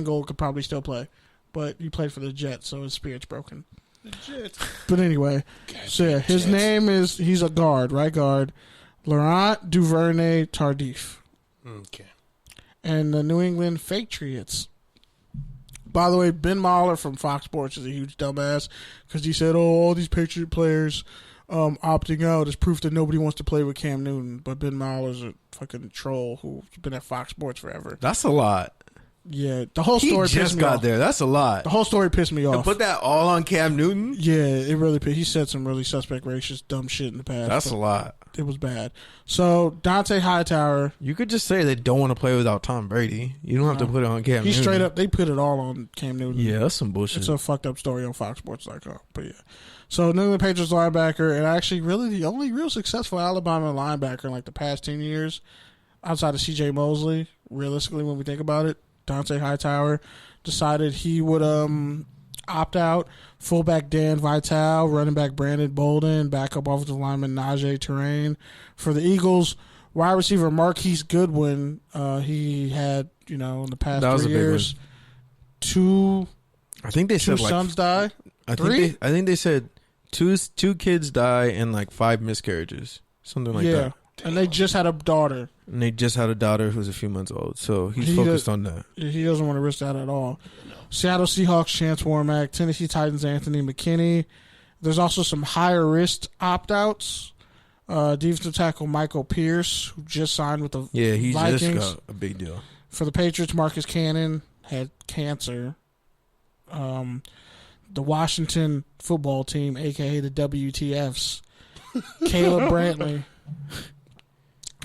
Gold could probably still play, but he played for the Jets, so his spirit's broken. The Jets. But anyway, so yeah, his name is, he's a guard, right guard, Laurent Duvernay-Tardif. Okay. And the New England Patriots. By the way, Ben Mahler from Fox Sports is a huge dumbass because he said, all these Patriot players opting out is proof that nobody wants to play with Cam Newton. But Ben Mahler's a fucking troll who's been at Fox Sports forever. That's a lot. Yeah, the whole story he pissed just me got off. there. That's a lot. The whole story pissed me off. To put that all on Cam Newton? Yeah, it really pissed. He said some really suspect, racist, dumb shit in the past. That's a lot. It was bad. So, Dante Hightower. You could just say they don't want to play without Tom Brady. You don't have to put it on Cam Newton. He straight up, they put it all on Cam Newton. Yeah, that's some bullshit. It's a fucked up story on FoxSports.com. But yeah. So, New England Patriots linebacker, and actually really the only real successful Alabama linebacker in like the past 10 years, outside of C.J. Mosley, realistically when we think about it, Dante Hightower decided he would opt out. Fullback Dan Vitale, running back Brandon Bolden, backup offensive lineman Najee Terrain. For the Eagles, wide receiver Marquise Goodwin, he had, in the past 3 years, I think they said two sons die. I think they said two kids die and like 5 miscarriages, something like that. And they just had a daughter. And they just had a daughter who's a few months old, so he's focused on that. He doesn't want to risk that at all. Seattle Seahawks Chance Warmack, Tennessee Titans Anthony McKinney. There's also some higher risk opt-outs. Defensive tackle Michael Pierce, who just signed with the Vikings. Just got a big deal. For the Patriots, Marcus Cannon had cancer. The Washington football team, a.k.a. the WTFs, Caleb Brantley.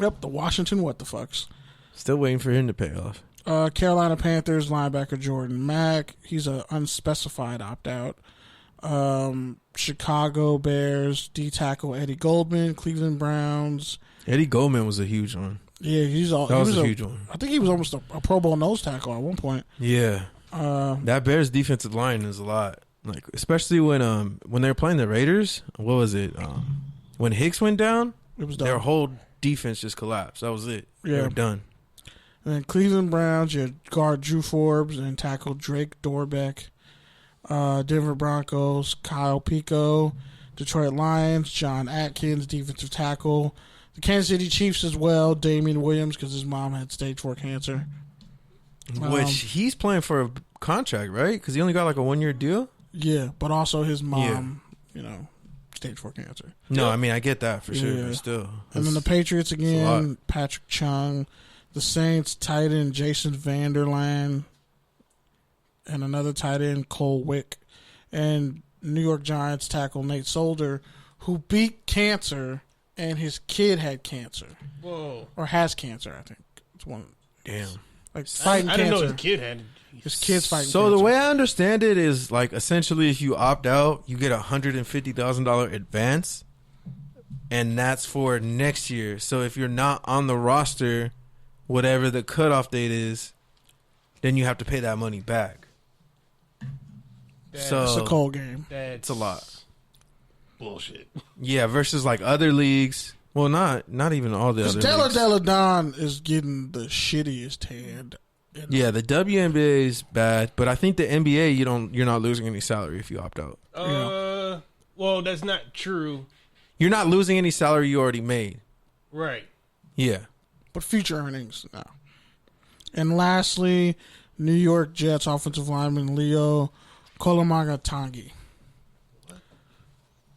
Yep, the Washington what the fucks. Still waiting for him to pay off. Carolina Panthers linebacker Jordan Mack. He's an unspecified opt-out. Chicago Bears D-tackle Eddie Goldman. Cleveland Browns. Eddie Goldman was a huge one. Yeah, that was a huge one. I think he was almost a Pro Bowl nose tackle at one point. Yeah. That Bears defensive line is a lot. Like, especially when they were playing the Raiders. What was it? When Hicks went down, it was done. Their whole defense just collapsed. That was it. Yeah. They were done. And then Cleveland Browns, you had guard Drew Forbes and tackle Drake Dorbeck. Denver Broncos, Kyle Pico. Detroit Lions, John Atkins, defensive tackle. The Kansas City Chiefs as well, Damian Williams, because his mom had stage 4 cancer. Which he's playing for a contract, right? Because he only got like a 1-year deal? Yeah, but also his mom, stage 4 cancer. No, I mean, I get that for sure, but still. And then the Patriots again, Patrick Chung. The Saints tight end Jason Vanderland. And another tight end, Cole Wick. And New York Giants tackle Nate Solder, who beat cancer, and his kid had cancer. Whoa. Or has cancer, I think. It's one. Damn. Like fighting cancer. I didn't know his kid had. His kid's fighting cancer. So the way I understand it is, like, essentially if you opt out, you get $150,000 advance, and that's for next year. So if you're not on the roster, whatever the cutoff date is, then you have to pay that money back. So it's a cold game. It's a lot. Bullshit. Yeah, versus like other leagues. Well, not even all the other leagues. Della Don is getting the shittiest hand. Yeah, the WNBA is bad, but I think the NBA you're not losing any salary if you opt out. Well, that's not true. You're not losing any salary you already made. Right. Yeah. But future earnings, no. And lastly, New York Jets offensive lineman Leo Kolomagatangi.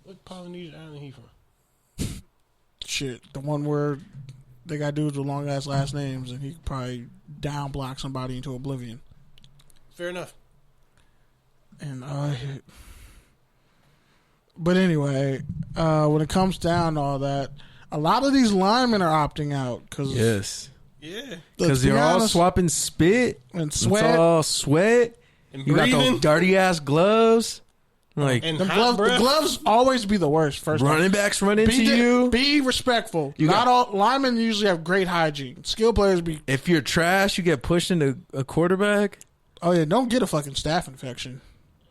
What Polynesian island he from? Shit, the one where they got dudes with long ass last names, and he could probably down block somebody into oblivion. Fair enough. And but anyway, when it comes down to all that, a lot of these linemen are opting out because because they're all swapping spit and sweat. It's all sweat. And you breathing. got those dirty ass gloves. Like and the gloves always be the worst. First, running backs run into you. Be respectful. Not all linemen usually have great hygiene. Skill players be. If you're trash, you get pushed into a quarterback. Oh yeah, don't get a fucking staph infection.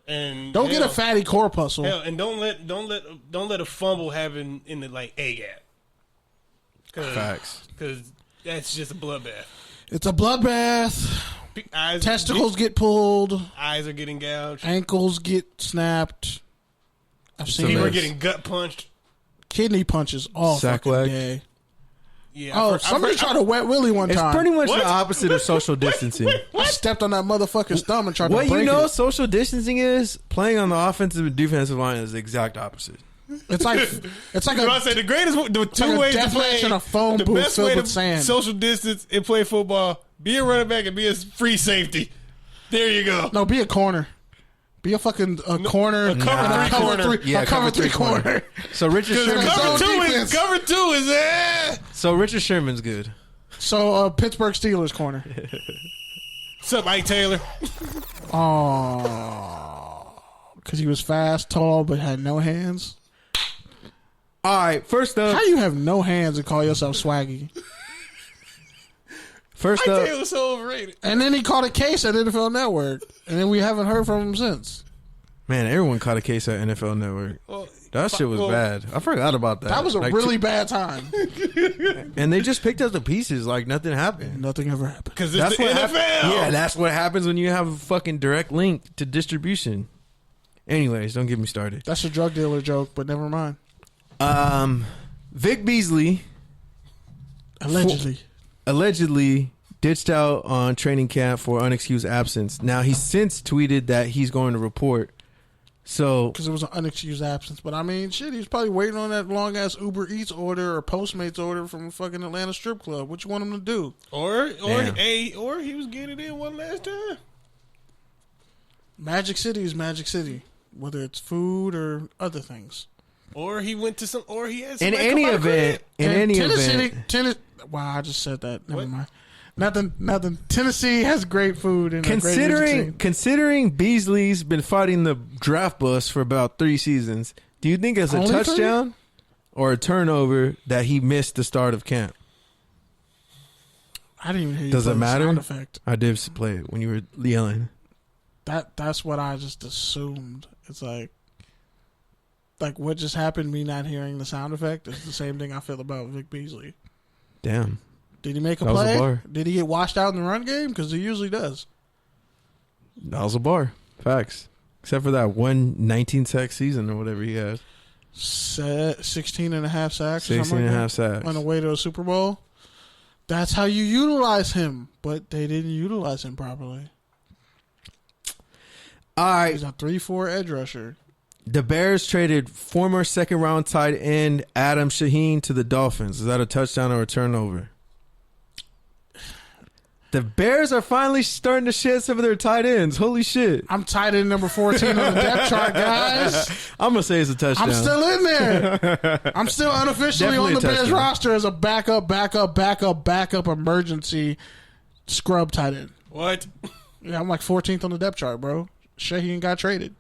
And don't get a fatty corpuscle. Hell, and don't let a fumble happen in the like A gap. Facts. Because that's just a bloodbath. It's a bloodbath. Testicles get pulled. Eyes are getting gouged. Ankles get snapped. I've seen People are it. getting gut punched. Kidney punches all Sack fucking leg. day. Yeah. Somebody tried to wet Willie one It's time. pretty much What? the opposite of social distancing. I stepped on that motherfucker's thumb and tried to What break you know, it. social distancing is playing on the offensive and defensive line is the exact opposite. It's like I say the greatest, the two like a ways to death play match in a phone the booth best filled way with to sand. social distance and play football. Be a running back and be a free safety. There you go. No, be a corner. Be a fucking corner. a cover three corner. A cover three corner. So Richard Sherman. Cover two is So Richard Sherman's good. So Pittsburgh Steelers corner. What's up, Ike Taylor? Oh, because he was fast, tall, but had no hands. All right, first up. How you have no hands and call yourself swaggy? First Ike up. Taylor's so overrated. And then he caught a case at NFL Network, and then we haven't heard from him since. Man, everyone caught a case at NFL Network. Well, That shit was bad. I forgot about that. That was a really bad time. And they just picked up the pieces like nothing happened. Nothing ever happened. because it's the NFL. Yeah, that's what happens when you have a fucking direct link to distribution. Anyways, don't get me started. That's a drug dealer joke, but never mind. Vic Beasley allegedly ditched out on training camp for unexcused absence. Now, he's since tweeted that he's going to report. So, Because it was an unexcused absence. But I mean, shit, he was probably waiting on that long ass Uber Eats order or Postmates order from fucking Atlanta strip club. What you want him to do? Or Damn. he was getting it in one last time. Magic City is Magic City, whether it's food or other things. Or he went to some. Or he had. in any event, Wow, I just said that. Never mind. Nothing. Tennessee has great food and a great music scene. Considering Beasley's been fighting the draft bus for about 3 seasons, do you think it's a Only touchdown or a turnover that he missed the start of camp? I didn't even hear you Does play it the matter? sound effect. I did play it when you were yelling. That's what I just assumed. It's like what just happened, me not hearing the sound effect, is the same thing I feel about Vic Beasley. Damn. Did he make a That was a play? bar. Did he get washed out in the run game? Because he usually does. That was a bar. Facts. Except for that 19 sack season or whatever he had. 16 and a half sacks. 16 and a half sacks. On the way to a Super Bowl. That's how you utilize him. But they didn't utilize him properly. All right. He's a 3-4 edge rusher. The Bears traded former second-round tight end Adam Shaheen to the Dolphins. Is that a touchdown or a turnover? The Bears are finally starting to shed some of their tight ends. Holy shit. I'm tight end number 14 on the depth chart, guys. I'm going to say it's a touchdown. I'm still in there. I'm still unofficially Definitely on the a Bears touchdown. roster as a backup emergency scrub tight end. What? Yeah, I'm like 14th on the depth chart, bro. Shaheen got traded.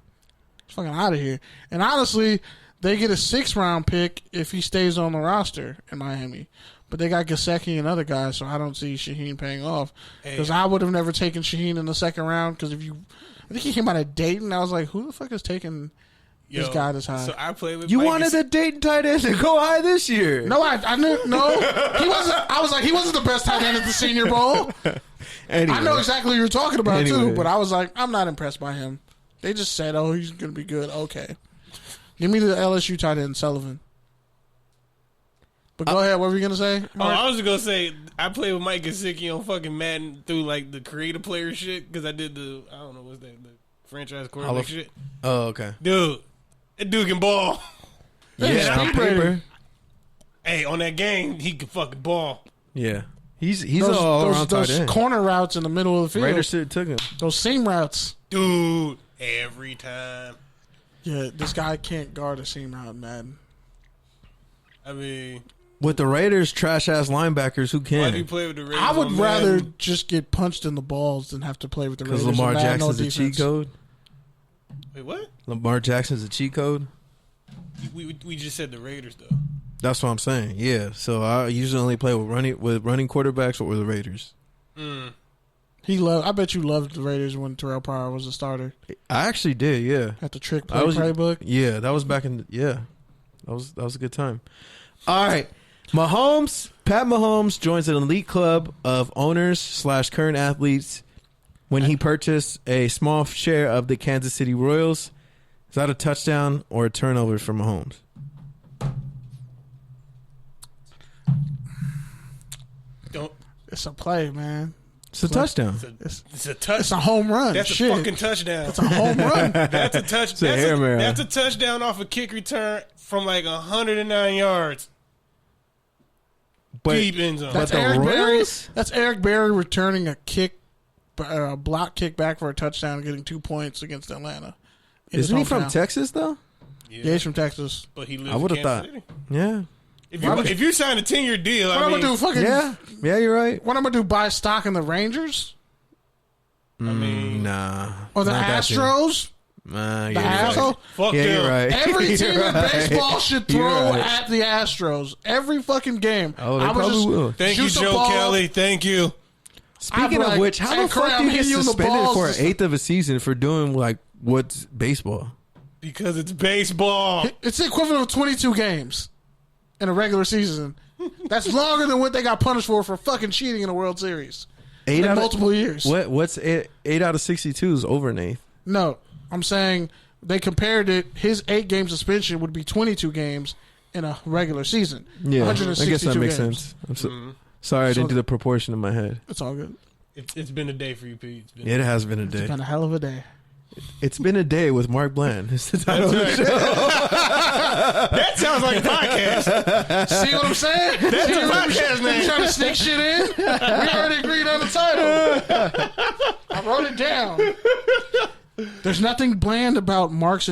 He's fucking out of here. And honestly, they get a 6th-round pick if he stays on the roster in Miami. But they got Gesicki and other guys, so I don't see Shaheen paying off. Because I would have never taken Shaheen in the 2nd round. Because I think he came out of Dayton. I was like, who the fuck is taking this guy this high? So I played with. You Mike wanted the Dayton tight end to go high this year. No, I knew. No, he wasn't. I was like, he wasn't the best tight end at the Senior Bowl. Anyway. I know exactly what you're talking about, Anyway. too. But I was like, I'm not impressed by him. They just said, oh, he's going to be good. Okay. Give me the LSU tight end, Sullivan. But go ahead. What were you going to say? Oh, I was gonna say I played with Mike Gesicki on fucking Madden through like the creative player shit because I did the what's that, the franchise quarterback shit. Oh, okay. Dude, that dude can ball. Yeah, on paper. Hey, on that game, he can fucking ball. Yeah. He's an all-around tight those end. corner routes in the middle of the field. Raiders should have took him. Those seam routes. Dude, every time. Yeah, this guy can't guard a seam route, man. I mean, With the Raiders' trash-ass linebackers, who why do you can? play with the Raiders? I would on rather Madden? just get punched in the balls than have to play with the Raiders. Because Lamar and have Jackson's no a cheat defense. code? Wait, what? Lamar Jackson's a cheat code? We just said the Raiders though. That's what I'm saying. Yeah. So I usually only play with running quarterbacks or with the Raiders. Mm. I bet you loved the Raiders when Terrell Pryor was a starter. I actually did. Yeah. At the trick play playbook. Yeah, that was back in. Yeah, that was a good time. All right, Pat Mahomes joins an elite club of owners / current athletes when he purchased a small share of the Kansas City Royals. Is that a touchdown or a turnover for Mahomes? It's a play, man. It's a touchdown. It's a touch. It's a home run. That's Shit. a fucking touchdown. It's a home run. That's a touch. a hair mare. That's a touchdown off a kick return from like 109 yards. But, Deep end zone. but the Royals? That's Eric Berry returning a block kick back for a touchdown and getting 2 points against Atlanta. Isn't he from Texas, though? Yeah, he's from Texas. But he lives I would in have Kansas thought. City. Yeah. If you sign a 10-year deal, What I'm gonna do? Fucking Yeah, you're right. What I'm gonna do? Buy stock in the Rangers Nah. or the Not that team. Astros? Nah, The you're right. asshole. fuck Yeah, them. you're right. Every You're team in right. baseball should You're throw right. at the Astros. Every fucking game. Oh, they I would probably just will. Thank you, shoot the Joe ball. Kelly. Thank you. Speaking I'm of like, which, how hey, the fuck Craig, do you I'm get hitting you in the suspended balls for and an eighth of a season for doing like what's baseball? Because it's baseball. It's the equivalent of 22 games in a regular season. That's longer than what they got punished for fucking cheating in a World Series. Eight in out multiple years. What's eight out of 62 is over an eighth. No, I'm saying they compared it. His 8-game suspension would be 22 games in a regular season. Yeah, I 162 guess that makes games. sense. I'm sorry I didn't do the proportion in my head. It's all good. It's been a day for you, Pete. It has been a It's day. been a hell of a day. It's been a day with Mark Bland. It's the title of the show. That sounds like a podcast. See what I'm saying? That's See a what podcast name. You trying to sneak shit in? We already agreed on the title. I wrote it down. There's nothing bland about Mark's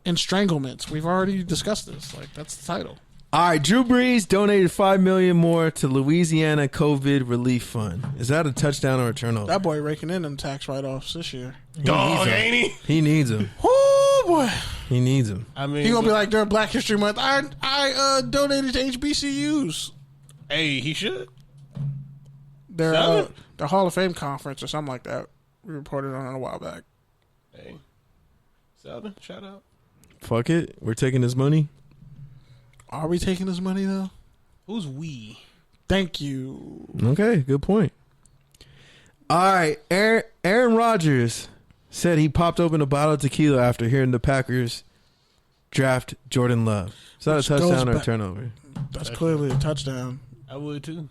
Enstranglements. We've already discussed this. Like, that's the title. All right, Drew Brees donated $5 million more to Louisiana COVID relief fund. Is that a touchdown or a turnover? That boy raking in them tax write-offs this year. Dog, ain't he? He needs them. Oh boy, He needs them. I mean, he gonna be like during Black History Month. I donated to HBCUs. hey, he should. Their Southern? their Hall of Fame conference or something like that. We reported on it a while back. Hey, Southern, shout out. Fuck it. We're taking his money. Are we taking his money though? Who's we? Thank you. Okay, good point. All right, Aaron Rodgers said he popped open a bottle of tequila after hearing the Packers draft Jordan Love. Is that a Which goes touchdown or a back- turnover? That's clearly a touchdown. I would too,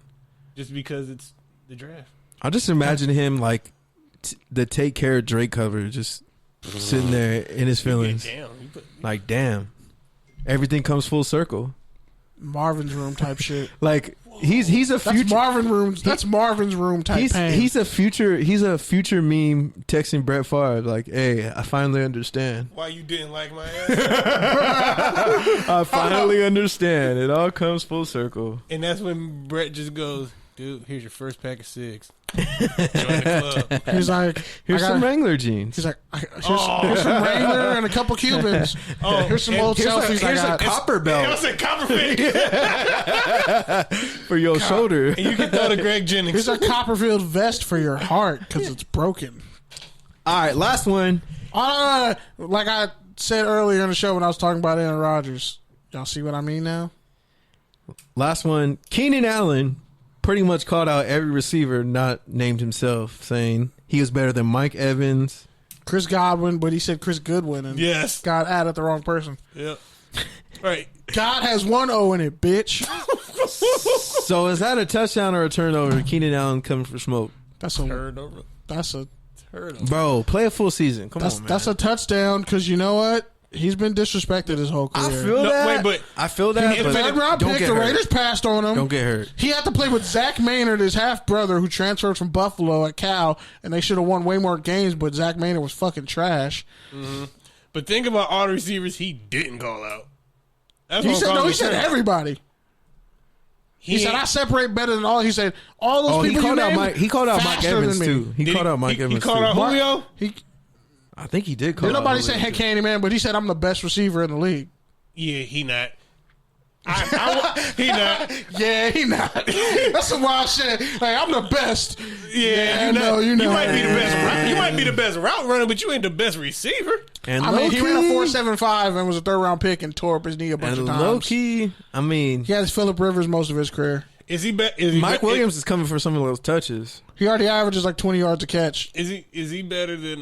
just because it's the draft. I just imagine him like the Take Care of Drake cover, just sitting there in his feelings. Damn, Like, damn, everything comes full circle. Marvin's Room type shit. Like he's a That's future. Marvin's Room type pain. He's a future meme texting Brett Favre like, "Hey, I finally understand. why you didn't like my ass? I finally understand. It all comes full circle." And that's when Brett just goes, "Dude, here's your first pack of cigs. Join the club." He's like, Here's some Wrangler jeans. He's like, here's some Wrangler and a couple Cubans. Here's some old selfies I Here's a got. copper It belt was a Copperfield. for your shoulder. And you can throw to Greg Jennings. Here's a Copperfield vest for your heart because it's broken. All right, last one. Like I said earlier in the show when I was talking about Aaron Rodgers. Y'all see what I mean now? Last one. Keenan Allen pretty much called out every receiver not named himself, saying he was better than Mike Evans. Chris Godwin, but he said Chris Goodwin and Yes. God added the wrong person. Yep. Right. God has one O in it, bitch. So is that a touchdown or a turnover? Keenan Allen coming for smoke. That's a Turnover. Bro, play a full season. Come on, man. that's a touchdown because you know what? He's been disrespected his whole career. I feel that. wait, but I feel that. He But third round don't pick. get The hurt. Raiders passed on him. Don't get hurt. He had to play with Zach Maynard, his half brother, who transferred from Buffalo at Cal, and they should have won way more games. But Zach Maynard was fucking trash. But think about all the receivers he didn't call out. That's He what I'm said calling no. He the said turnover. everybody. He said I separate better than all. He said all those Oh, he people called you out named Mike. He called out Mike faster Evans than me. too. He Did called out Mike he Evans called too. out Julio? I think he did call Did out nobody Julio say hey too. Candyman? But he said I'm the best receiver in the league. Yeah, he not. He not. Yeah, he not. That's some wild shit. Like I'm the best. Yeah, I you know. You know. You might be the best. You might be the best route runner, but you ain't the best receiver. And I mean, he ran a low-key- 4.75 and was a third round pick and tore up his knee a bunch of And times. low key, I mean, He has Phillip Rivers most of his career. Is he better? Mike Williams is coming for some of those touches. He already averages like 20 yards a catch. Is he better than?